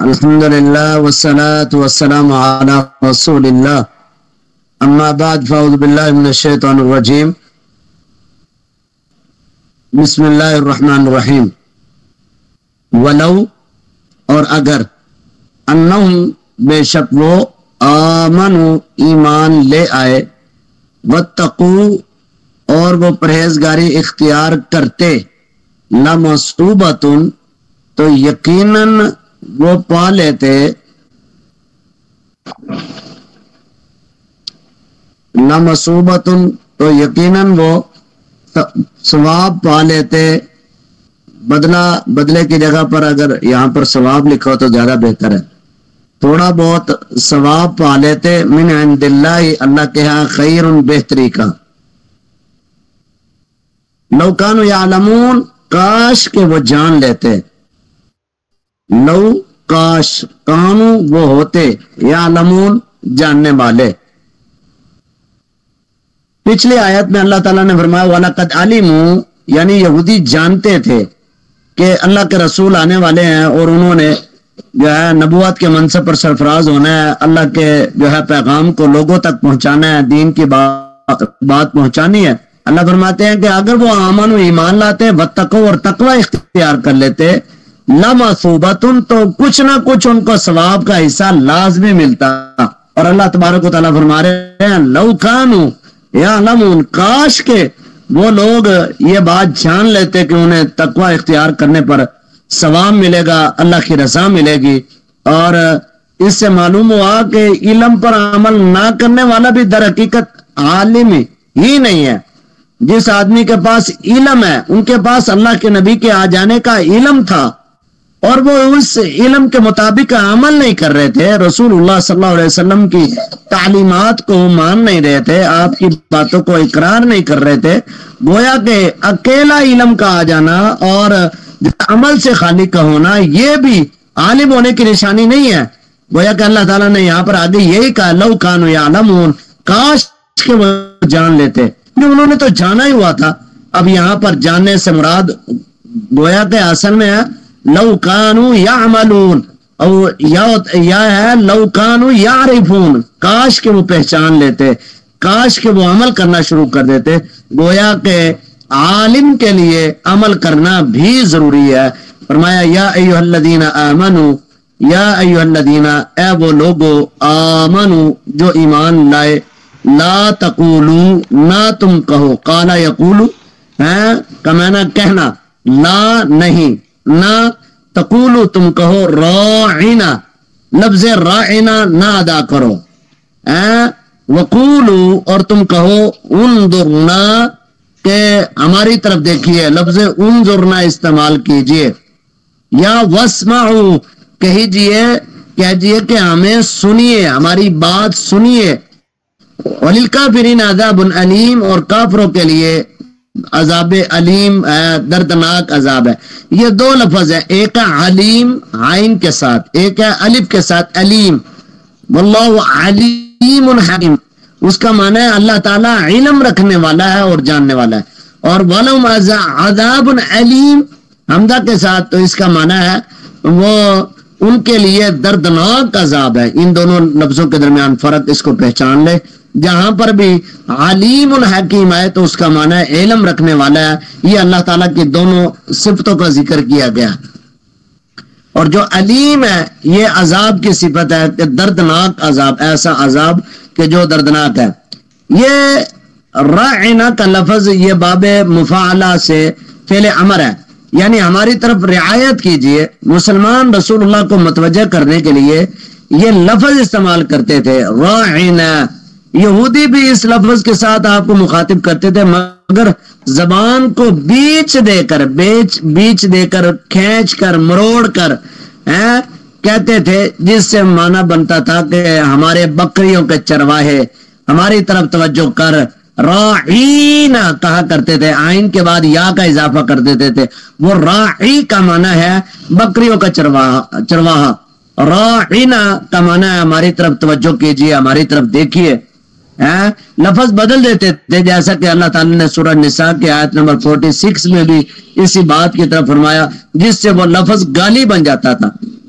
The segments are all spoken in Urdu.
الحمدللہ والصلاة والسلام علی رسول اللہ اما بعد فاعوذ باللہ من الشیطان الرجیم بسم اللہ الرحمن الرحیم ولو اور اگر انہم بے شک وہ آمنوا ایمان لے آئے واتقوا اور وہ پرہیزگاری اختیار کرتے لمصوبتن تو یقیناً وہ پا لیتے لمصوبتن تو یقیناً وہ ثواب پا لیتے. بدلے کی جگہ پر اگر یہاں پر ثواب لکھا ہو تو زیادہ بہتر ہے. تھوڑا بہت ثواب پا لیتے من عند اللہ اللہ کے ہاں خیر بہتری کا. لو کانوا یعلمون کاش کہ وہ جان لیتے. لو کاش کانو وہ ہوتے یعلمون جاننے والے. پچھلی آیت میں اللہ تعالیٰ نے فرمایا وَلَقَدْ عَلِمُوا یعنی یہودی جانتے تھے کہ اللہ کے رسول آنے والے ہیں اور انہوں نے جو ہے نبوت کے منصب پر سرفراز ہونا ہے, اللہ کے جو ہے پیغام کو لوگوں تک پہنچانا ہے, دین کی بات پہنچانی ہے. اللہ فرماتے ہیں کہ اگر وہ آمن و ایمان لاتے واتقوا اور تقوی اختیار کر لیتے لمثوبتن تو کچھ نہ کچھ ان کو ثواب کا حصہ لازمی ملتا. اور اللہ تبارک و تعالیٰ فرما رہے ہیں لو کانوا یعلمون کاش کے وہ لوگ یہ بات جان لیتے کہ انہیں تقوی اختیار کرنے پر ثواب ملے گا, اللہ کی رضا ملے گی. اور اس سے معلوم ہوا کہ علم پر عمل نہ کرنے والا بھی در حقیقت عالم ہی نہیں ہے. جس آدمی کے پاس علم ہے ان کے پاس اللہ کے نبی کے آ جانے کا علم تھا اور وہ اس علم کے مطابق عمل نہیں کر رہے تھے, رسول اللہ صلی اللہ علیہ وسلم کی تعلیمات کو مان نہیں رہے تھے, آپ کی باتوں کو اقرار نہیں کر رہے تھے. گویا کہ اکیلا علم کا آ جانا اور عمل سے خالی کا ہونا یہ بھی عالم ہونے کی نشانی نہیں ہے. گویا کہ اللہ تعالیٰ نے یہاں پر آگے یہی کہا لو کانوا یعلمون کاش کہ وہ جان لیتے. انہوں نے تو جانا ہی ہوا تھا. اب یہاں پر جاننے سے مراد گویا کہ اصل میں ہے لو کانوا یعملون اور یا ہے لو کانوا یعرفون کاش کہ وہ پہچان لیتے, کاش کہ وہ عمل کرنا شروع کر دیتے. گویا کہ عالم کے لیے عمل کرنا بھی ضروری ہے. فرمایا یا ایھا الذین آمنوا یا ایھا الذین اے وہ لوگو آمنوا جو ایمان لائے لا تقولوا نہ تم کہو قالا یقولو کا معنی کہنا, لا نہیں, نہ تقولو تم کہو راعنا لفظ راعنا نہ ادا کرو, وقولو اور تم کہو انظرنا کہ ہماری طرف دیکھیے, لفظ انظرنا استعمال کیجئے. یا واسمعوا کہیے کہ ہمیں سنیے, ہماری بات سنیے. وللکافرین عذاب علیم اور کافروں کے لیے عذاب علیم دردناک عذاب ہے. یہ دو لفظ ہے, ایک ہے علیم عین کے ساتھ, ایک ہے الف کے ساتھ علیم. واللہ علیم حکیم اس کا معنی ہے اللہ تعالیٰ علم رکھنے والا ہے اور جاننے والا ہے. اور ولہم عذاب علیم حمزہ کے ساتھ تو اس کا معنی ہے وہ ان کے لیے دردناک عذاب ہے. ان دونوں لفظوں کے درمیان فرق اس کو پہچان لے. جہاں پر بھی علیم الحکیم ہے تو اس کا معنی ہے علم رکھنے والا ہے. یہ اللہ تعالیٰ کی دونوں صفتوں کا ذکر کیا گیا. اور جو علیم ہے یہ عذاب کی صفت ہے کہ دردناک عذاب, ایسا عذاب کہ جو دردناک ہے. یہ راعنا کا لفظ یہ باب مفاعلہ سے فعل امر ہے, یعنی ہماری طرف رعایت کیجئے. مسلمان رسول اللہ کو متوجہ کرنے کے لیے یہ لفظ استعمال کرتے تھے راعنا. یہودی بھی اس لفظ کے ساتھ آپ کو مخاطب کرتے تھے مگر زبان کو بیچ دے کر کھینچ کر مروڑ کر کہتے تھے, جس سے معنی بنتا تھا کہ ہمارے بکریوں کے چرواہے ہماری طرف توجہ کر. راعینا کہا کرتے تھے, آئین کے بعد یا کا اضافہ کر دیتے تھے. وہ راعی کا معنی ہے بکریوں کا چرواہا. راعینا کا معنی ہے ہماری طرف توجہ کیجیے, ہماری طرف دیکھیے. لفظ بدل دیتے تھے جیسا کہ اللہ تعالیٰ نے سورہ نساء کی آیت نمبر 46 میں بھی اسی بات کی طرف فرمایا, جس سے وہ لفظ گالی بن جاتا تھا.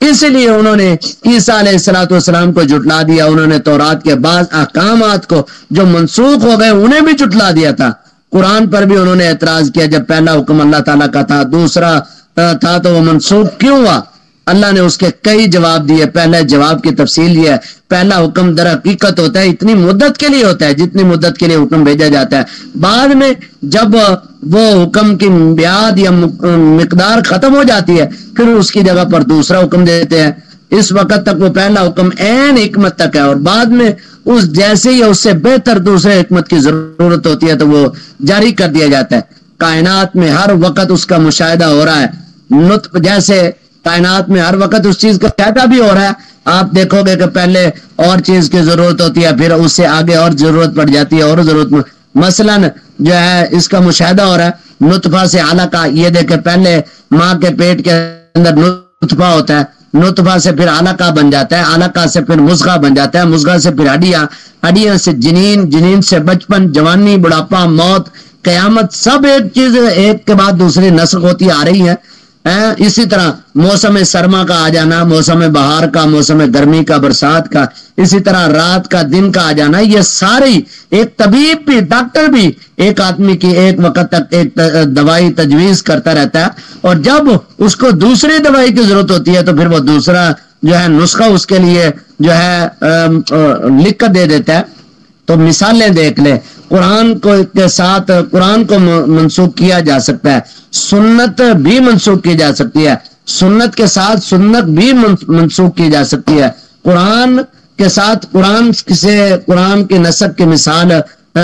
اس لیے انہوں نے عیسیٰ علیہ الصلوۃ والسلام کو جھٹلا دیا. انہوں نے تورات کے بعض احکامات کو جو منسوخ ہو گئے انہیں بھی جھٹلا دیا تھا. قرآن پر بھی انہوں نے اعتراض کیا. جب پہلا حکم اللہ تعالیٰ کا تھا, دوسرا تھا, تو وہ منسوخ کیوں ہوا؟ اللہ نے اس کے کئی جواب دیے. پہلے جواب کی تفصیل یہ ہے, پہلا حکم در حقیقت ہوتا ہے اتنی مدت کے لیے ہوتا ہے جتنی مدت کے لیے حکم بھیجا جاتا ہے. بعد میں جب وہ حکم کی میعاد یا مقدار ختم ہو جاتی ہے پھر اس کی جگہ پر دوسرا حکم دیتے ہیں. اس وقت تک وہ پہلا حکم عین حکمت تک ہے, اور بعد میں اس جیسے یا اس سے بہتر دوسرے حکمت کی ضرورت ہوتی ہے تو وہ جاری کر دیا جاتا ہے. کائنات میں ہر وقت اس کا مشاہدہ ہو رہا ہے. نطق جیسے کائنات میں ہر وقت اس چیز کا مشاہدہ بھی ہو رہا ہے. آپ دیکھو گے کہ پہلے اور چیز کی ضرورت ہوتی ہے, پھر اس سے آگے اور ضرورت پڑ جاتی ہے, اور ضرورت مثلا جو ہے اس کا مشاہدہ ہو رہا ہے نطفہ سے علقہ. یہ دیکھیں پہلے ماں کے پیٹ کے اندر نطفہ ہوتا ہے, نطفہ سے پھر علقہ بن جاتا ہے, علقہ سے پھر مضغہ بن جاتا ہے, مضغہ سے پھر ہڈیاں, ہڈیاں سے جنین, جنین سے بچپن, جوانی, بڑھاپا, موت, قیامت. سب ایک چیز ایک کے بعد دوسری نسخ ہوتی آ رہی ہے. اسی طرح موسم سرما کا آ جانا, موسم بہار کا, موسم گرمی کا, برسات کا, اسی طرح رات کا, دن کا آ جانا, یہ ساری ایک طبیب بھی, ڈاکٹر بھی ایک آدمی کی ایک وقت تک ایک دوائی تجویز کرتا رہتا ہے, اور جب اس کو دوسری دوائی کی ضرورت ہوتی ہے تو پھر وہ دوسرا جو ہے نسخہ اس کے لیے جو ہے لکھ کر دے دیتا ہے. تو مثالیں دیکھ لیں, قرآن کو کے ساتھ قرآن کو منسوخ کیا جا سکتا ہے, سنت بھی منسوخ کی جا سکتی ہے, سنت کے ساتھ سنت بھی منسوخ کی جا سکتی ہے. قرآن کے ساتھ قرآن کی نسخ کی مثال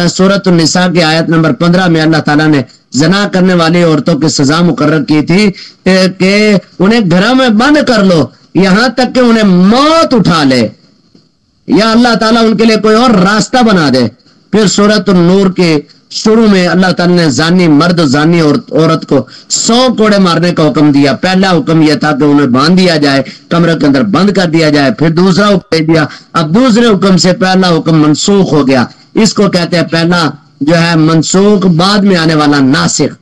سورۃ النساء کی آیت نمبر 15 میں اللہ تعالیٰ نے زنا کرنے والی عورتوں کی سزا مقرر کی تھی کہ انہیں گھروں میں بند کر لو یہاں تک کہ انہیں موت اٹھا لے, یا اللہ تعالیٰ ان کے لیے کوئی اور راستہ بنا دے. پھر سورۃ النور کے شروع میں اللہ تعالیٰ نے زانی مرد, زانی عورت کو 100 کوڑے مارنے کا حکم دیا. پہلا حکم یہ تھا کہ انہیں باندھ دیا جائے, کمرے کے اندر بند کر دیا جائے. پھر دوسرا حکم دے دیا. اب دوسرے حکم سے پہلا حکم منسوخ ہو گیا. اس کو کہتے ہیں پہلا جو ہے منسوخ, بعد میں آنے والا ناسخ.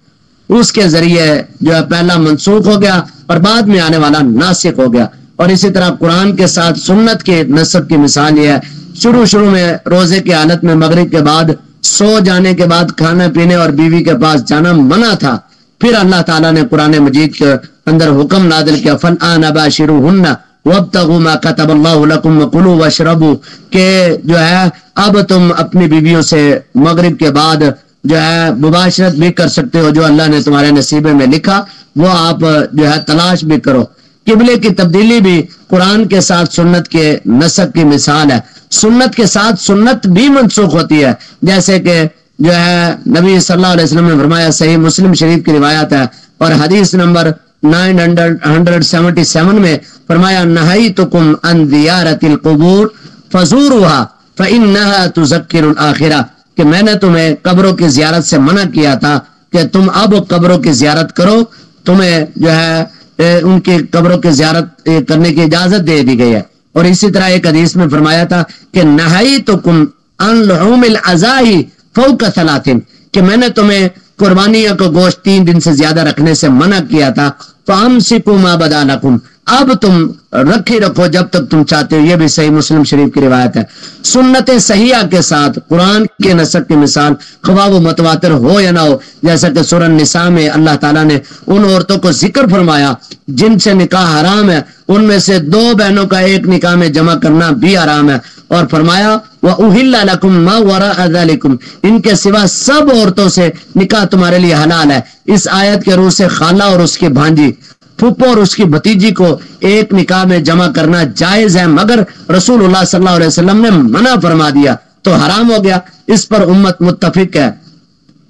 اس کے ذریعے جو ہے پہلا منسوخ ہو گیا اور بعد میں آنے والا ناسخ ہو گیا. اور اسی طرح قرآن کے ساتھ سنت کے نسخ کی مثال یہ ہے, شروع میں روزے کی حالت میں مغرب کے بعد سو جانے کے بعد کھانا پینے اور بیوی کے پاس جانا منع تھا. پھر اللہ تعالیٰ نے قرآن مجید کے اندر حکم نازل کیا, فَالْآنَ بَاشِرُوهُنَّ وَابْتَغُوا مَا كَتَبَ اللَّهُ لَكُمْ وَكُلُوا وَاشْرَبُوا, کہ جو ہے اب تم اپنی بیویوں سے مغرب کے بعد جو ہے مباشرت بھی کر سکتے ہو, جو اللہ نے تمہارے نصیبے میں لکھا وہ آپ جو ہے تلاش بھی کرو. قبلے کی تبدیلی بھی قرآن کے ساتھ سنت کے نسخ کی مثال ہے. سنت کے ساتھ سنت بھی منسوخ ہوتی ہے, جیسے کہ جو ہے نبی صلی اللہ علیہ وسلم نے فرمایا, صحیح مسلم شریف کی روایت ہے اور حدیث نمبر 977 میں فرمایا, نہیتکم عن زیارت القبور فزوروها فانها تذکر الاخرہ, کہ میں نے تمہیں قبروں کی زیارت سے منع کیا تھا کہ تم اب قبروں کی زیارت کرو, تمہیں جو ہے ان کی قبروں کی زیارت کرنے کی اجازت دے دی گئی ہے. اور اسی طرح ایک حدیث میں فرمایا تھا کہ نہیتکم عن لحوم العزائی فوق 3, کہ میں نے تمہیں قربانیوں کو گوشت 3 دن سے زیادہ رکھنے سے منع کیا تھا. فامسکوا ما بدا لکم, اب تم رکھے رکھو جب تک تم چاہتے ہو. یہ بھی صحیح مسلم شریف کی روایت ہے. سنت صحیحہ کے ساتھ قرآن کے نسخ کی مثال خواہ وہ متواتر ہو یا نہ ہو, جیسا کہ سورہ النساء میں اللہ تعالیٰ نے ان عورتوں کو ذکر فرمایا جن سے نکاح حرام ہے, ان میں سے 2 بہنوں کا ایک نکاح میں جمع کرنا بھی حرام ہے, اور فرمایا وَأُحِلَّ لَكُمْ مَا وَرَاءَ ذَلِكُمْ, ان کے سوا سب عورتوں سے نکاح تمہارے لیے حلال ہے. اس آیت کے روح سے خالہ اور اس کی بھانجی, پھپھو اور اس کی بھتیجی کو ایک نکاح میں جمع کرنا جائز ہے, مگر رسول اللہ صلی اللہ علیہ وسلم نے منع فرما دیا تو حرام ہو گیا. اس پر امت متفق ہے.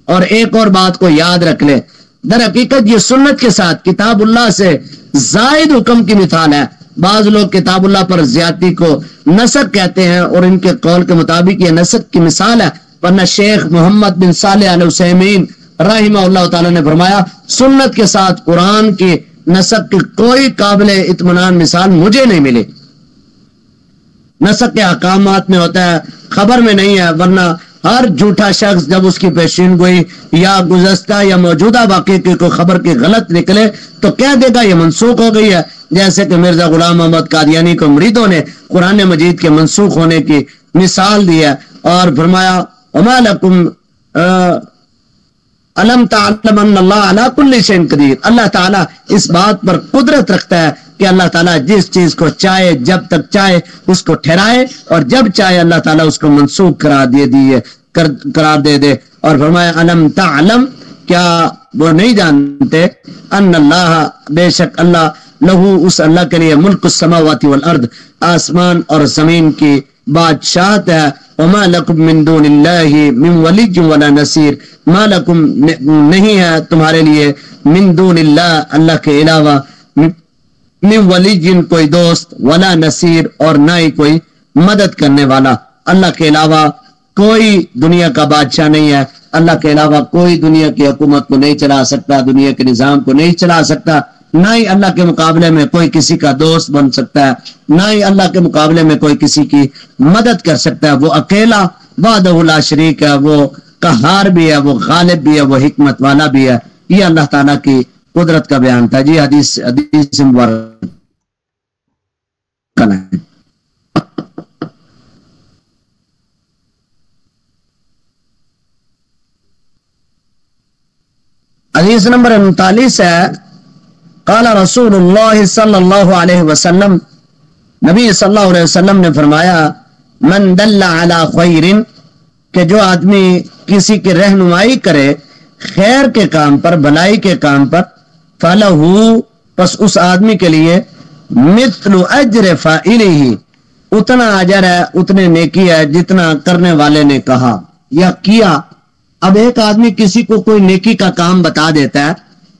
اور ایک اور بات کو یاد رکھ لے, در حقیقت یہ سنت کے ساتھ کتاب اللہ سے زائد حکم کی مثال ہے. بعض لوگ کتاب اللہ پر زیادتی کو نسخ کہتے ہیں اور ان کے قول کے مطابق یہ نسخ کی مثال ہے, ورنہ شیخ محمد بن صالح العثیمین رحمہ اللہ تعالیٰ نے فرمایا, سنت کے ساتھ قرآن کی نسخ کی کوئی قابل اطمینان مثال مجھے نہیں ملی. نسخ کے احکامات میں ہوتا ہے, خبر میں نہیں ہے, ورنہ ہر جھوٹا شخص جب اس کی پیشین گوئی یا گزشتہ یا موجودہ واقعے کی کوئی خبر کی غلط نکلے تو کہہ دے گا یہ منسوخ ہو گئی ہے, جیسے کہ مرزا غلام محمد قادیانی کو مریدوں نے قرآن مجید کے منسوخ ہونے کی مثال دی ہے اور فرمایا وما لکم علم تعلم ان اللہ علی کل شیء قدیر، اللہ تعالیٰ اس بات پر قدرت رکھتا ہے کہ اللہ تعالیٰ جس چیز کو چاہے جب تک چاہے اس کو ٹھہرائے اور جب چاہے اللہ تعالیٰ اس کو منسوخ قرار دے اور فرمایا علم تعلم، کیا وہ نہیں جانتے ان اللہ، بے شک اللہ، لہو اس اللہ کے لیے ملک السماوات والارض، آسمان اور زمین کی بادشاہت ہے، وما لکم من دون اللہ من ولی ولا نصیر، ما لکم نہیں ہے تمہارے لیے من دون اللہ، اللہ کے علاوہ، من ولی کوئی دوست، ولا نصیر اور نہ ہی کوئی مدد کرنے والا، اللہ کے علاوہ کوئی دنیا کا بادشاہ نہیں ہے، اللہ کے علاوہ کوئی دنیا کی حکومت کو نہیں چلا سکتا، دنیا کے نظام کو نہیں چلا سکتا، نہ ہی اللہ کے مقابلے میں کوئی کسی کا دوست بن سکتا ہے، نہ ہی اللہ کے مقابلے میں کوئی کسی کی مدد کر سکتا ہے، وہ اکیلا وحدہ لا شریک ہے، وہ قہار بھی ہے، وہ غالب بھی ہے، وہ حکمت والا بھی ہے۔ یہ اللہ تعالیٰ کی قدرت کا بیان تھا جی۔ حدیث مبارک حدیث نمبر 39 ہے، قال رسول اللہ صلی اللہ علیہ وسلم، نبی صلی اللہ علیہ وسلم نے فرمایا، من دل علی خیر، کہ جو آدمی کسی کی رہنمائی کرے خیر کے کام پر، بھلائی کے کام پر، فلہو، پس اس آدمی کے لیے مثل اجر فاعلہ، اتنا اجر ہے، اتنے نیکی ہے جتنا کرنے والے نے کہا یا کیا۔ اب ایک آدمی کسی کو کوئی نیکی کا کام بتا دیتا ہے،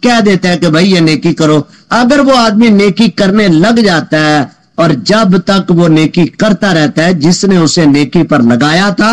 کہہ دیتا ہے کہ بھائی یہ نیکی کرو، اگر وہ آدمی نیکی کرنے لگ جاتا ہے اور جب تک وہ نیکی کرتا رہتا ہے، جس نے اسے نیکی پر لگایا تھا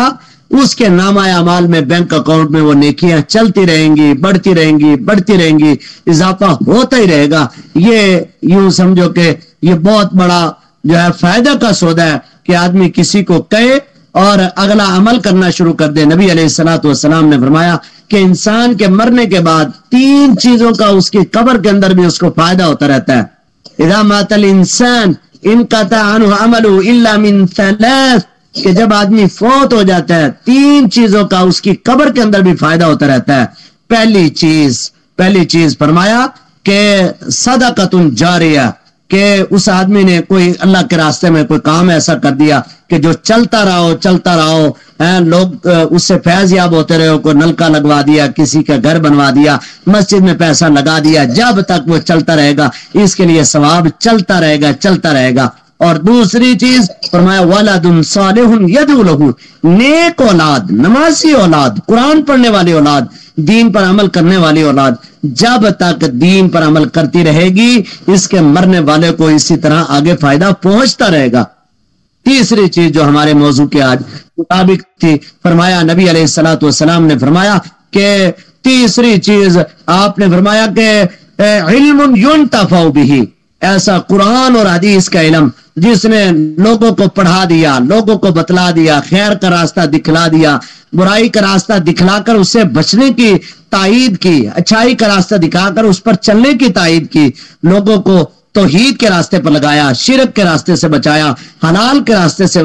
اس کے نامہ اعمال میں، بینک اکاؤنٹ میں وہ نیکیاں چلتی رہیں گی، بڑھتی رہیں گی، بڑھتی رہیں گی، اضافہ ہوتا ہی رہے گا۔ یہ یوں سمجھو کہ یہ بہت بڑا جو ہے فائدہ کا سودا ہے کہ آدمی کسی کو کہے اور اگلا عمل کرنا شروع کر دے۔ نبی علیہ الصلوۃ والسلام نے فرمایا کہ انسان کے مرنے کے بعد 3 چیزوں کا اس کی قبر کے اندر بھی اس کو فائدہ ہوتا رہتا ہے۔ اذا مات الانسان انقطع عنہ عمله الا من 3، کہ جب آدمی فوت ہو جاتا ہے 3 چیزوں کا اس کی قبر کے اندر بھی فائدہ ہوتا رہتا ہے۔ پہلی چیز فرمایا کہ صدقۃ جاریہ، کہ اس آدمی نے کوئی اللہ کے راستے میں کوئی کام ایسا کر دیا کہ جو چلتا رہو، لوگ اس سے فیض یاب ہوتے رہے، کوئی نلکا لگوا دیا، کسی کا گھر بنوا دیا، مسجد میں پیسہ لگا دیا، جب تک وہ چلتا رہے گا اس کے لیے ثواب چلتا رہے گا۔ اور دوسری چیز فرمایا ولد صالح یدعو لہ، نیک اولاد، نمازی اولاد، قرآن پڑھنے والی اولاد، دین پر عمل کرنے والی اولاد، جب تک دین پر عمل کرتی رہے گی اس کے مرنے والے کو اسی طرح آگے فائدہ پہنچتا رہے گا۔ تیسری چیز جو ہمارے موضوع کے آج مطابق تھی، فرمایا نبی علیہ الصلوۃ والسلام نے فرمایا کہ تیسری چیز آپ نے فرمایا کہ علم ينتفع به، ایسا قرآن اور حدیث کا علم جس نے لوگوں کو پڑھا دیا، لوگوں کو بتلا دیا، خیر کا راستہ دکھلا دیا، برائی کا راستہ دکھلا کر اس سے بچنے کی تائید کی، اچھائی کا راستہ دکھا کر اس پر چلنے کی تائید کی، لوگوں کو توحید کے راستے پر لگایا، شرک کے راستے سے بچایا، حلال کے راستے سے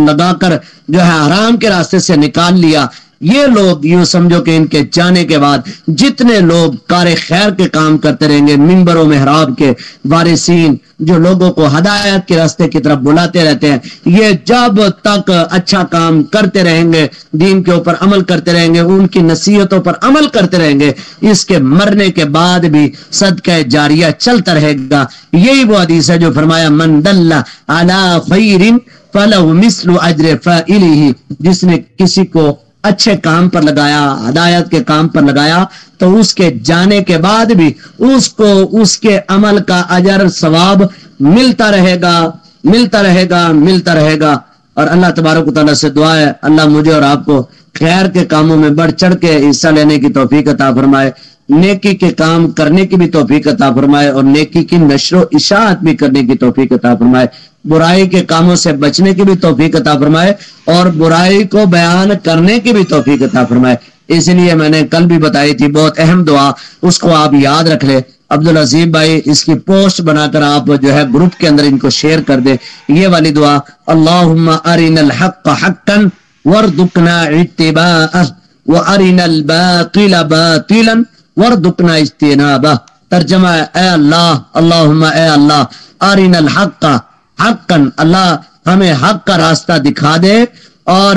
لگا کر جو ہے حرام کے راستے سے نکال لیا۔ یہ لوگ یوں سمجھو کہ ان کے جانے کے بعد جتنے لوگ کار خیر کے کام کرتے رہیں گے، منبر و محراب کے وارثین جو لوگوں کو ہدایت کے راستے کی طرف بلاتے رہتے ہیں، یہ جب تک اچھا کام کرتے رہیں گے، دین کے اوپر عمل کرتے رہیں گے، ان کی نصیحتوں پر عمل کرتے رہیں گے، اس کے مرنے کے بعد بھی صدقہ جاریہ چلتا رہے گا۔ یہی وہ حدیث ہے جو فرمایا من دل علی خیر فلہ مثل اجر فاعلہ، جس نے کسی کو اچھے کام پر لگایا، ہدایت کے کام پر لگایا، تو اس کے جانے کے بعد بھی اس کو اس کے عمل کا اجر ثواب ملتا رہے گا۔ اور اللہ تبارک و تعالیٰ سے دعا ہے اللہ مجھے اور آپ کو خیر کے کاموں میں بڑھ چڑھ کے حصہ لینے کی توفیق عطا فرمائے، نیکی کے کام کرنے کی بھی توفیق عطا فرمائے، اور نیکی کی نشر و اشاعت بھی کرنے کی توفیق عطا فرمائے، برائی کے کاموں سے بچنے کی بھی توفیق عطا فرمائے، اور برائی کو بیان کرنے کی بھی توفیق عطا فرمائے۔ اس لیے میں نے کل بھی بتائی تھی، بہت اہم دعا، اس کو آپ یاد رکھ لیں۔ عبد العزیز بھائی اس کی پوسٹ بنا کر آپ جو ہے گروپ کے اندر ان کو شیئر کر دے. یہ والی دعا اللہم ارنا الحق حقا وارزقنا اتباعہ وارنا الباطل باطلا وارزقنا اجتنابہ. ترجمہ ہے اے اللہ، اللہم اے اللہ، ارنا الحق حقا، اللہ ہمیں حق کا راستہ دکھا دے، اور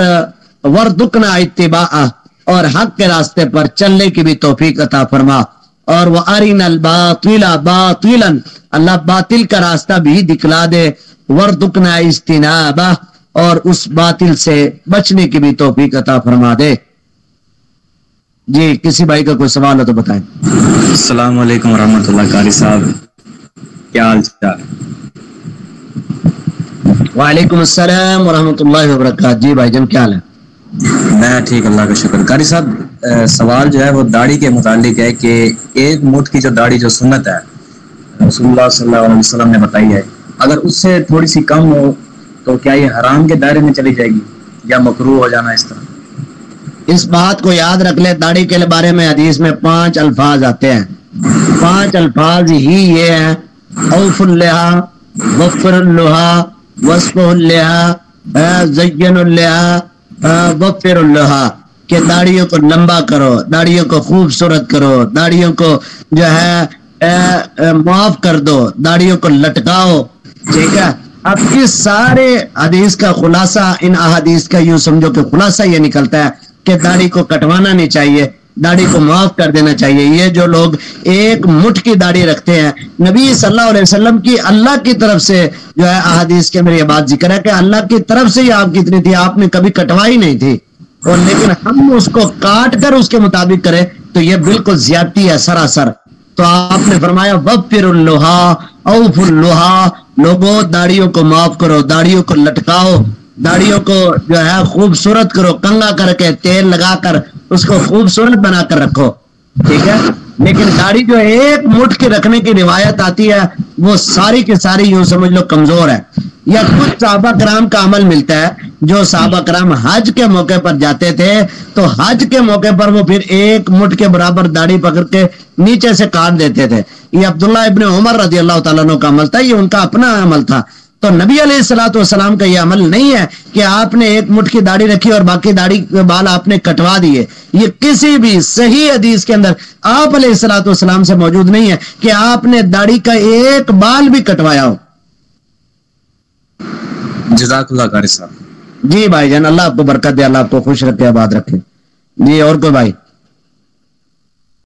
وارزقنا اتباعہ، اور حق کے راستے پر چلنے کی بھی توفیق عطا فرما، اور وہ ارنا الباطل باطلا، اللہ باطل کا راستہ بھی دکھلا دے، وارزقنا اجتنابہ، اور اس باطل سے بچنے کی بھی توفیق عطا فرما دے. جی کسی بھائی کا کوئی سوال ہو تو بتائیں. السلام علیکم ورحمۃ اللہ. قاری صاحب کیا حال چال؟ وعلیکم السلام ورحمۃ اللہ وبرکاتہ. جی بھائی جان کیا حال ہے؟ میں ٹھیک، اللہ کا شکر. قاری صاحب سوال جو ہے وہ داڑھی کے متعلق ہے کہ ایک مٹھ کی جو داڑھی جو سنت ہے رسول اللہ صلی اللہ علیہ وسلم نے بتائی ہے، اگر اس سے تھوڑی سی کم ہو تو کیا یہ حرام کے دائرے میں چلی جائے گی یا مکروہ ہو جانا اس طرح؟ اس بات کو یاد رکھ لے، داڑھی کے بارے میں حدیث میں 5 الفاظ آتے ہیں. 5 الفاظ ہی یہ ہیں: اوف اللحا، وفر اللحا، وصف اللحا، زین اللحا، وفر اللحا. کہ داڑھیوں کو لمبا کرو، داڑھیوں کو خوبصورت کرو، داڑھیوں کو جو ہے معاف کر دو، داڑھیوں کو لٹکاؤ. ٹھیک ہے. اب اس سارے حدیث کا خلاصہ، ان احادیث کا یوں سمجھو کہ خلاصہ یہ نکلتا ہے کہ داڑھی کو کٹوانا نہیں چاہیے، داڑھی کو معاف کر دینا چاہیے. یہ جو لوگ ایک مٹھ کی داڑھی رکھتے ہیں، نبی صلی اللہ علیہ وسلم کی اللہ کی طرف سے جو ہے احادیث کے اندر یہ بات ذکر ہے کہ اللہ کی طرف سے یہ آپ کی اتنی تھی، آپ نے کبھی کٹوائی نہیں تھی، اور لیکن ہم اس کو کاٹ کر اس کے مطابق کریں تو یہ بالکل زیادتی ہے سراسر. تو آپ نے فرمایا وفر اللحا، اوف اللحا، لوگوں داڑھیوں کو معاف کرو، داڑھیوں کو لٹکاؤ، داڑھیوں کو جو ہے خوبصورت کرو، کنگا کر کے تیل لگا کر اس کو خوبصورت بنا کر رکھو. ٹھیک ہے. لیکن داڑھی جو ایک مٹھ کے رکھنے کی روایت آتی ہے وہ ساری کی ساری یوں سمجھ لو کمزور ہے. یا کچھ صحابہ کرام کا عمل ملتا ہے، جو صحابہ کرام حج کے موقع پر جاتے تھے تو حج کے موقع پر وہ پھر ایک مٹھ کے برابر داڑھی پکڑ کے نیچے سے کاٹ دیتے تھے. یہ عبداللہ ابن عمر رضی اللہ تعالیٰ عنہ کا عمل تھا، یہ ان کا اپنا عمل تھا. تو نبی علیہ الصلوۃ والسلام کا یہ عمل نہیں ہے کہ آپ نے ایک مٹھ کی داڑھی رکھی اور باقی داڑھی کے بال آپ نے کٹوا دیے. یہ کسی بھی صحیح حدیث کے اندر آپ علیہ الصلوۃ والسلام سے موجود نہیں ہے کہ آپ نے داڑھی کا ایک بال بھی کٹوایا ہو. جزاک اللہ قاری صاحب. جی بھائی جان، اللہ آپ کو برکت دے، اللہ آپ کو خوش رکھے، آباد رکھے. جی اور کوئی بھائی؟